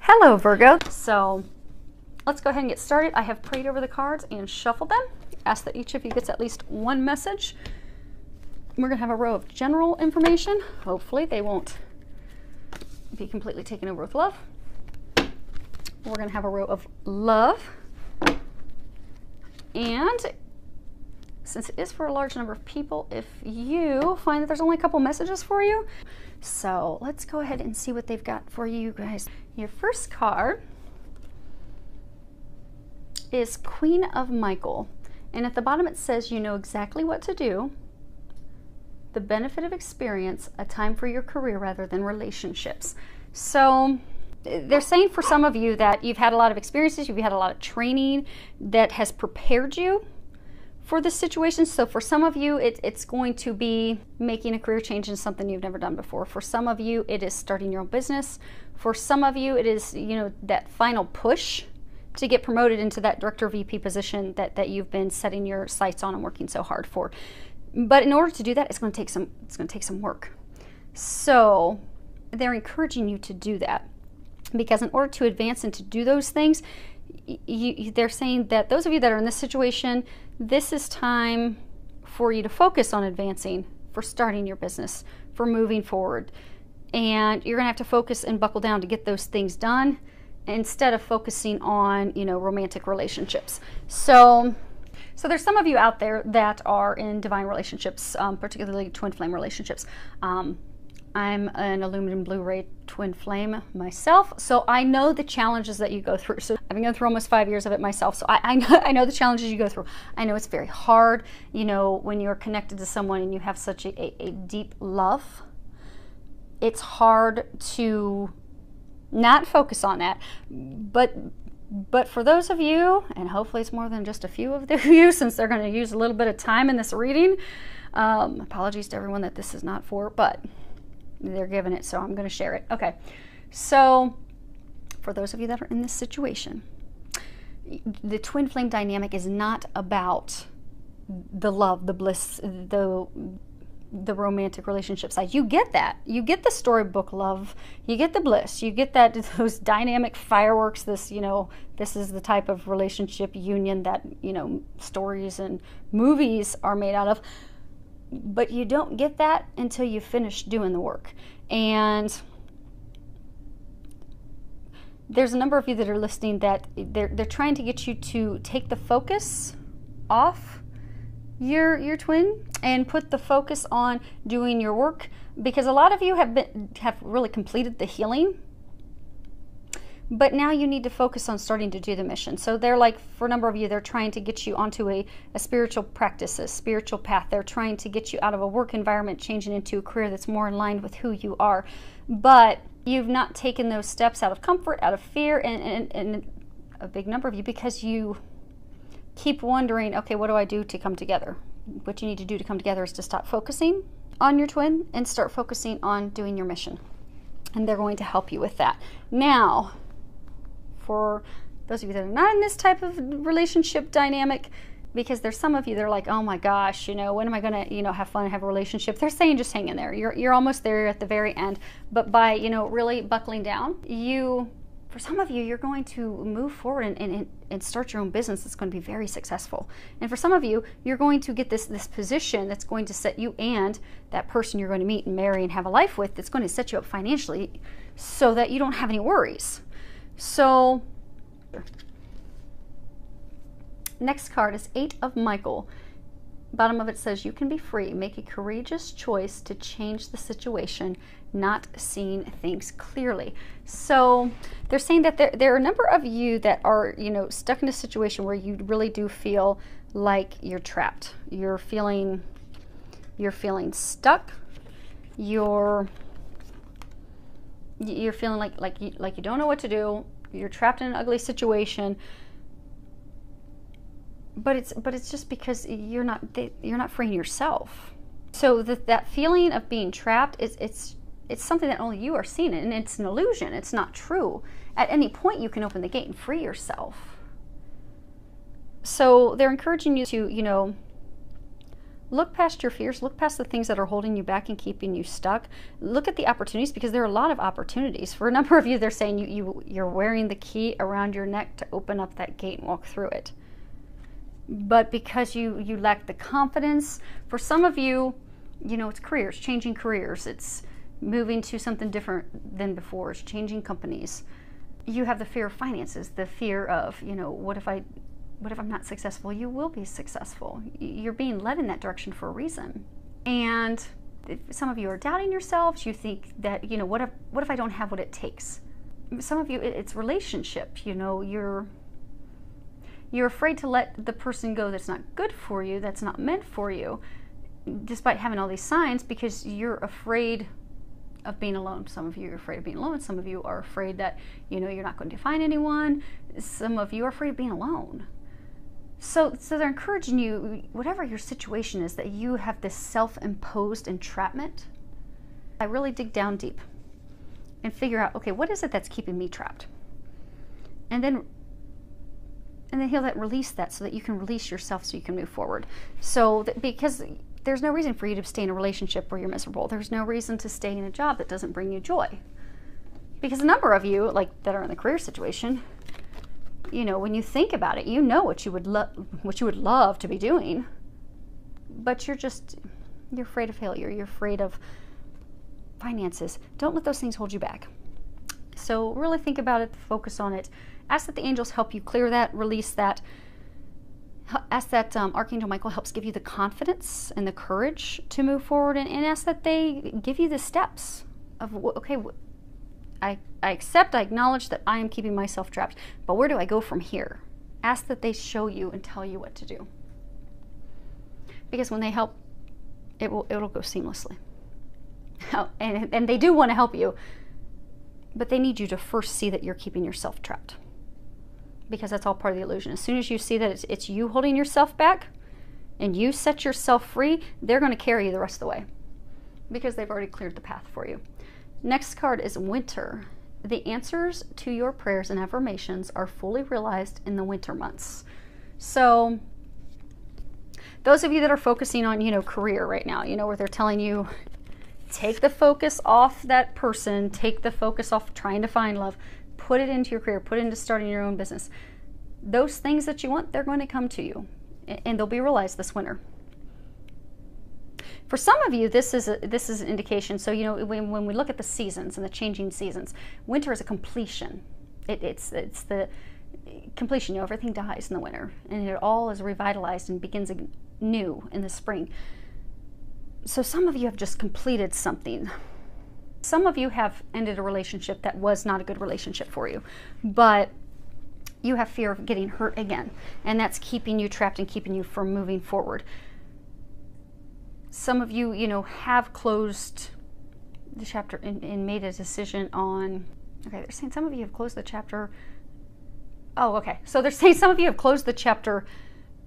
Hello, Virgo. So let's go ahead and get started. I have prayed over the cards and shuffled them. Ask that each of you gets at least one message. We're going to have a row of general information. Hopefully they won't be completely taken over with love. We're going to have a row of love. And since it is for a large number of people, if you find that there's only a couple messages for you, so let's go ahead and see what they've got for you guys. Your first card is Queen of Michael. And at the bottom it says, you know exactly what to do, the benefit of experience, a time for your career rather than relationships. So they're saying for some of you that you've had a lot of experiences, you've had a lot of training that has prepared you for this situation. So for some of you, it's going to be making a career change in something you've never done before. For some of you, it is starting your own business. For some of you, it is, you know, that final push to get promoted into that director VP position that you've been setting your sights on and working so hard for. But in order to do that, it's going to take some work. So they're encouraging you to do that, because in order to advance and to do those things, they're saying that those of you that are in this situation, this is time for you to focus on advancing, for starting your business, for moving forward. And you're going to have to focus and buckle down to get those things done instead of focusing on, you know, romantic relationships. So there's some of you out there that are in divine relationships, particularly twin flame relationships. I'm an aluminum blue ray twin flame myself, so I know the challenges that you go through. So I've been going through almost 5 years of it myself, so I know the challenges you go through. I know it's very hard, you know, when you're connected to someone and you have such a deep love. It's hard to not focus on that, but for those of you, and hopefully it's more than just a few of you, since they're going to use a little bit of time in this reading, apologies to everyone that this is not for, but they're giving it, so I'm going to share it. Okay, so for those of you that are in this situation, the twin flame dynamic is not about the love, the bliss, the romantic relationship side. You get that. You get the storybook love. You get the bliss. You get that, those dynamic fireworks. This, you know, this is the type of relationship union that, you know, stories and movies are made out of. But you don't get that until you finish doing the work. And there's a number of you that are listening that they're trying to get you to take the focus off your twin and put the focus on doing your work, because a lot of you have really completed the healing, but now you need to focus on starting to do the mission. So they're like, for a number of you, they're trying to get you onto a spiritual practice, a spiritual path. They're trying to get you out of a work environment, changing into a career that's more in line with who you are. But you've not taken those steps out of comfort, out of fear, and a big number of you, because you keep wondering, okay, what do I do to come together? What you need to do to come together is to stop focusing on your twin and start focusing on doing your mission. And they're going to help you with that. Now, for those of you that are not in this type of relationship dynamic, because there's some of you that are like, oh my gosh, you know, when am I going to, you know, have fun and have a relationship? They're saying just hang in there. You're almost there, you're at the very end. But by, you know, really buckling down, for some of you, you're going to move forward and start your own business that's going to be very successful. And for some of you, you're going to get this position that's going to set you and that person you're going to meet and marry and have a life with, that's going to set you up financially so that you don't have any worries. So next card is 8 of Michael. Bottom of it says, you can be free. Make a courageous choice to change the situation, not seeing things clearly. So they're saying that there are a number of you that are, you know, stuck in a situation where you really do feel like you're trapped. You're feeling stuck. You're feeling like you don't know what to do. You're trapped in an ugly situation. But it's just because you're not freeing yourself. So that feeling of being trapped it's something that only you are seeing, and it's an illusion. It's not true. At any point you can open the gate and free yourself. So they're encouraging you to, you know, Look past your fears, look past the things that are holding you back and keeping you stuck. Look at the opportunities, because there are a lot of opportunities. For a number of you, they're saying you're wearing the key around your neck to open up that gate and walk through it. But because you lack the confidence, for some of you, you know, it's careers, changing careers. It's moving to something different than before. It's changing companies. You have the fear of finances, the fear of, you know, what if I'm not successful? You will be successful. You're being led in that direction for a reason. And some of you are doubting yourselves. You think that, you know, what if I don't have what it takes? Some of you, it's relationship. You know, you're afraid to let the person go that's not good for you, that's not meant for you, despite having all these signs, because you're afraid of being alone. Some of you are afraid of being alone. Some of you are afraid that, you know, you're not going to find anyone. Some of you are afraid of being alone. So they're encouraging you, whatever your situation is, that you have this self-imposed entrapment. I really dig down deep and figure out, okay, what is it that's keeping me trapped? And then he'll release that so that you can release yourself so you can move forward. So because there's no reason for you to stay in a relationship where you're miserable. There's no reason to stay in a job that doesn't bring you joy. Because a number of you, like, that are in the career situation, you know, when you think about it, you know what you would love to be doing, but you're afraid of failure. You're afraid of finances. Don't let those things hold you back. So really think about it, focus on it. Ask that the angels help you clear that, release that. Ask that Archangel Michael helps give you the confidence and the courage to move forward, and ask that they give you the steps of, okay, I accept, I acknowledge that I am keeping myself trapped, but where do I go from here? Ask that they show you and tell you what to do. Because when they help, it'll go seamlessly. And they do want to help you, but they need you to first see that you're keeping yourself trapped. Because that's all part of the illusion. As soon as you see that it's you holding yourself back and you set yourself free, they're going to carry you the rest of the way, because they've already cleared the path for you. Next card is Winter. The answers to your prayers and affirmations are fully realized in the winter months. So those of you that are focusing on, you know, career right now, you know, where they're telling you, take the focus off that person, take the focus off trying to find love, put it into your career, put it into starting your own business. Those things that you want, they're going to come to you, and they'll be realized this winter. For some of you, this is an indication. So, you know, when we look at the seasons and the changing seasons, winter is a completion. It's the completion. You know, everything dies in the winter, and it all is revitalized and begins new in the spring. So some of you have just completed something. Some of you have ended a relationship that was not a good relationship for you, but you have fear of getting hurt again, and that's keeping you trapped and keeping you from moving forward. Some of you, you know, have closed the chapter and made a decision on, okay, they're saying some of you have closed the chapter. Oh, okay. So they're saying some of you have closed the chapter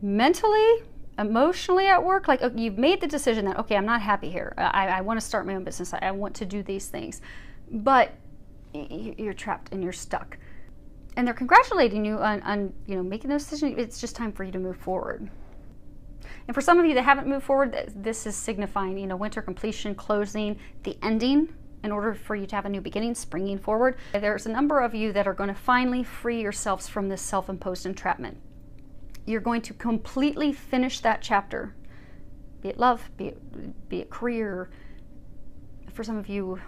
mentally, emotionally at work. Like, you've made the decision that, okay, I'm not happy here. I want to start my own business. I want to do these things. But you're trapped and you're stuck. And they're congratulating you on you know, making those decisions. It's just time for you to move forward. And for some of you that haven't moved forward, this is signifying, you know, winter completion, closing, the ending, in order for you to have a new beginning, springing forward. There's a number of you that are going to finally free yourselves from this self-imposed entrapment. You're going to completely finish that chapter, be it love, be it career. For some of you,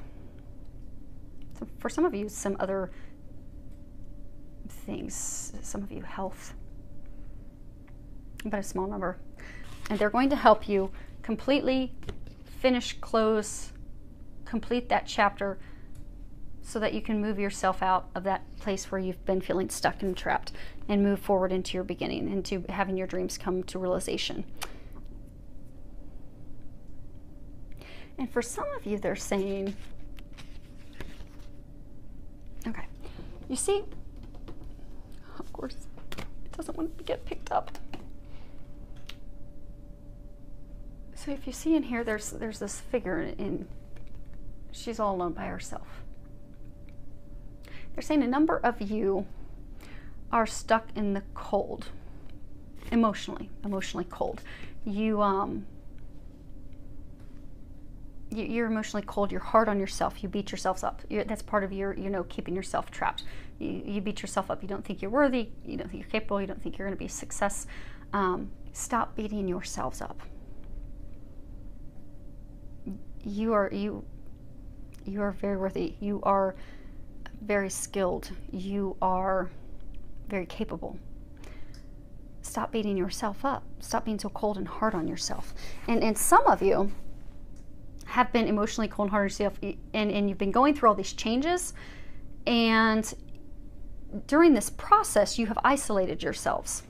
some other things. Some of you, health, but a small number. And they're going to help you completely finish, close, complete that chapter, so that you can move yourself out of that place where you've been feeling stuck and trapped, and move forward into your beginning, into having your dreams come to realization. And for some of you, they're saying, okay, you see, of course, it doesn't want to get picked up. So if you see in here, there's this figure, and she's all alone by herself. They're saying a number of you are stuck in the cold, emotionally cold. You you're emotionally cold, you're hard on yourself, you beat yourselves up. That's part of your, keeping yourself trapped. You beat yourself up. You don't think you're worthy, you don't think you're capable, you don't think you're going to be a success. Stop beating yourselves up. You are very worthy. You are very skilled. You are very capable. Stop beating yourself up. Stop being so cold and hard on yourself. And some of you have been emotionally cold and hard on yourself, and you've been going through all these changes, and during this process you have isolated yourselves.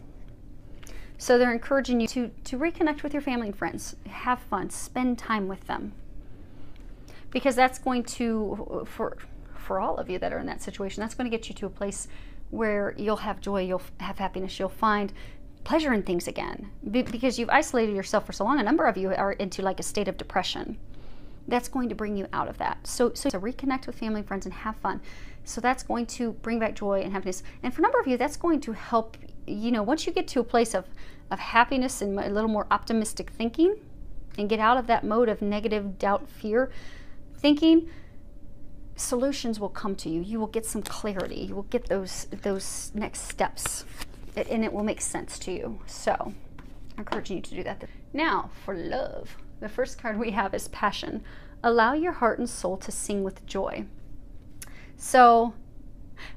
So they're encouraging you to reconnect with your family and friends. Have fun. Spend time with them. Because that's going to, for all of you that are in that situation, that's going to get you to a place where you'll have joy, you'll have happiness, you'll find pleasure in things again. Because you've isolated yourself for so long. A number of you are into like a state of depression. That's going to bring you out of that. So reconnect with family and friends and have fun. So that's going to bring back joy and happiness. And for a number of you, that's going to help, once you get to a place of happiness and a little more optimistic thinking, and get out of that mode of negative, doubt, fear thinking, solutions will come to you. You will get some clarity. You will get those next steps, and it will make sense to you. So I'm encouraging you to do that. Now for love, the first card we have is passion. Allow your heart and soul to sing with joy. So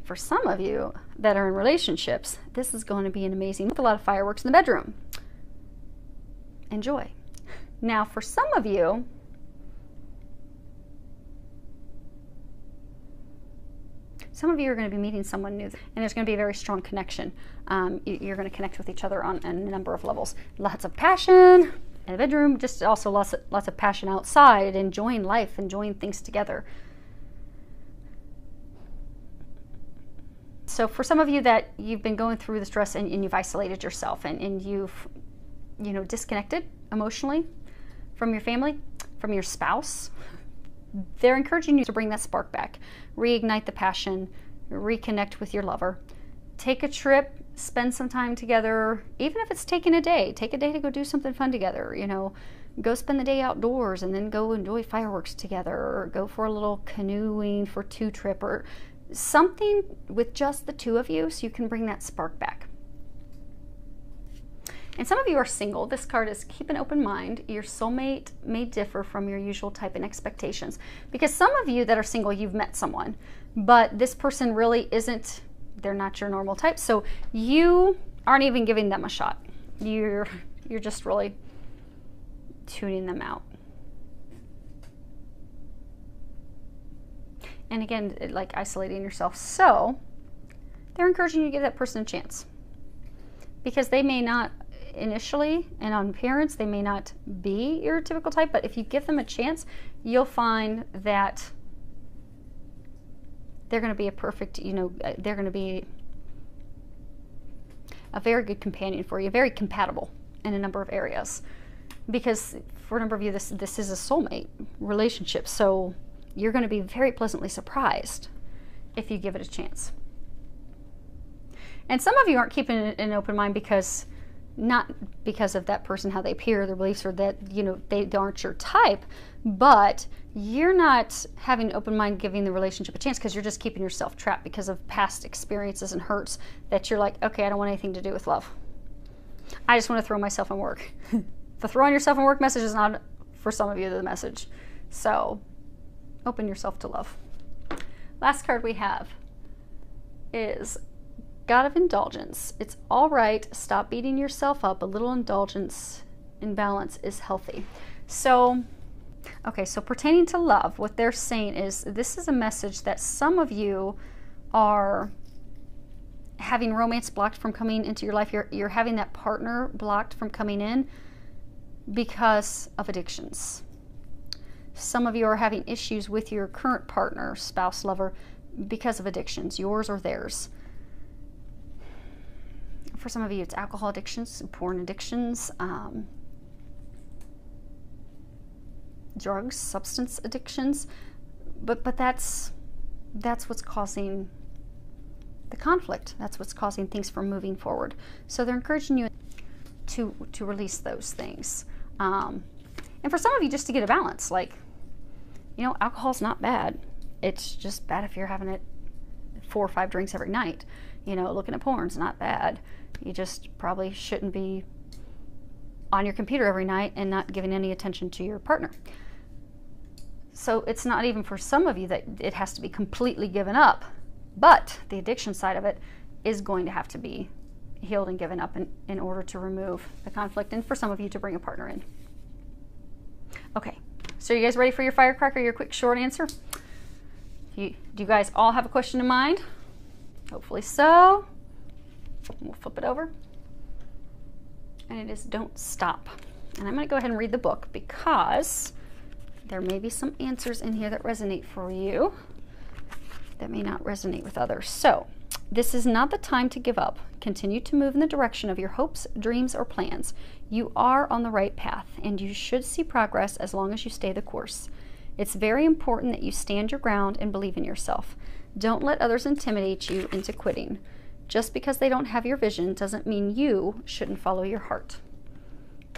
for some of you that are in relationships, this is going to be an amazing, with a lot of fireworks in the bedroom. Enjoy. Now for some of you, are going to be meeting someone new, and there's going to be a very strong connection. You're going to connect with each other on a number of levels. Lots of passion in the bedroom, just also lots of passion outside, enjoying life, enjoying things together. So for some of you that you've been going through the stress and you've isolated yourself and you've, disconnected emotionally from your family, from your spouse, they're encouraging you to bring that spark back, reignite the passion, reconnect with your lover, take a trip, spend some time together, even if it's taking a day. Take a day to go do something fun together, go spend the day outdoors and then go enjoy fireworks together, or go for a little canoeing for two trip, or something with just the two of you so you can bring that spark back. And some of you are single. This card is keep an open mind. Your soulmate may differ from your usual type and expectations. Because some of you that are single, you've met someone, but this person really isn't, they're not your normal type. So you aren't even giving them a shot. You're just really tuning them out. And again, like isolating yourself. So they're encouraging you to give that person a chance. Because they may not initially, and on appearance, they may not be your typical type, but if you give them a chance, you'll find that they're going to be a perfect, they're going to be a very good companion for you, very compatible in a number of areas. Because for a number of you, this is a soulmate relationship, so you're going to be very pleasantly surprised if you give it a chance. And some of you aren't keeping an open mind not because of that person, how they appear, their beliefs, or that, they aren't your type, but you're not having an open mind giving the relationship a chance because you're just keeping yourself trapped because of past experiences and hurts that you're like, okay, I don't want anything to do with love. I just want to throw myself in work. The throwing yourself in work message is not, for some of you, the message. So open yourself to love. Last card we have is God of Indulgence. It's all right. Stop beating yourself up. A little indulgence in balance is healthy. So, okay, so pertaining to love, what they're saying is this is a message that some of you are having romance blocked from coming into your life. You're having that partner blocked from coming in because of addictions. Some of you are having issues with your current partner, spouse, lover, because of addictions, yours or theirs. For some of you, it's alcohol addictions, porn addictions, drugs, substance addictions. But that's what's causing the conflict. That's what's causing things from moving forward. So they're encouraging you to release those things. And for some of you, just to get a balance, like You know, alcohol's not bad. It's just bad if you're having it 4 or 5 drinks every night. You know, looking at porn's not bad. You just probably shouldn't be on your computer every night and not giving any attention to your partner. So it's not even for some of you that it has to be completely given up, but the addiction side of it is going to have to be healed and given up in order to remove the conflict, and for some of you to bring a partner in. Okay, so you guys ready for your firecracker, your quick short answer? Do you guys all have a question in mind? Hopefully so. We'll flip it over. And it is don't stop. And I'm going to go ahead and read the book because there may be some answers in here that resonate for you that may not resonate with others. So, this is not the time to give up. Continue to move in the direction of your hopes, dreams, or plans. You are on the right path, and you should see progress as long as you stay the course. It's very important that you stand your ground and believe in yourself. Don't let others intimidate you into quitting. Just because they don't have your vision doesn't mean you shouldn't follow your heart.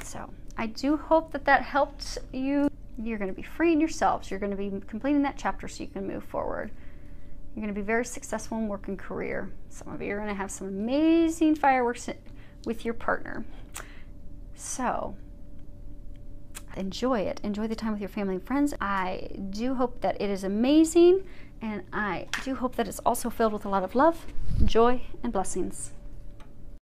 So, I do hope that that helped you. You're going to be freeing yourselves. You're going to be completing that chapter so you can move forward. You're going to be very successful in work and career. Some of you are going to have some amazing fireworks with your partner. So, enjoy it. Enjoy the time with your family and friends. I do hope that it is amazing, and I do hope that it's also filled with a lot of love, joy, and blessings.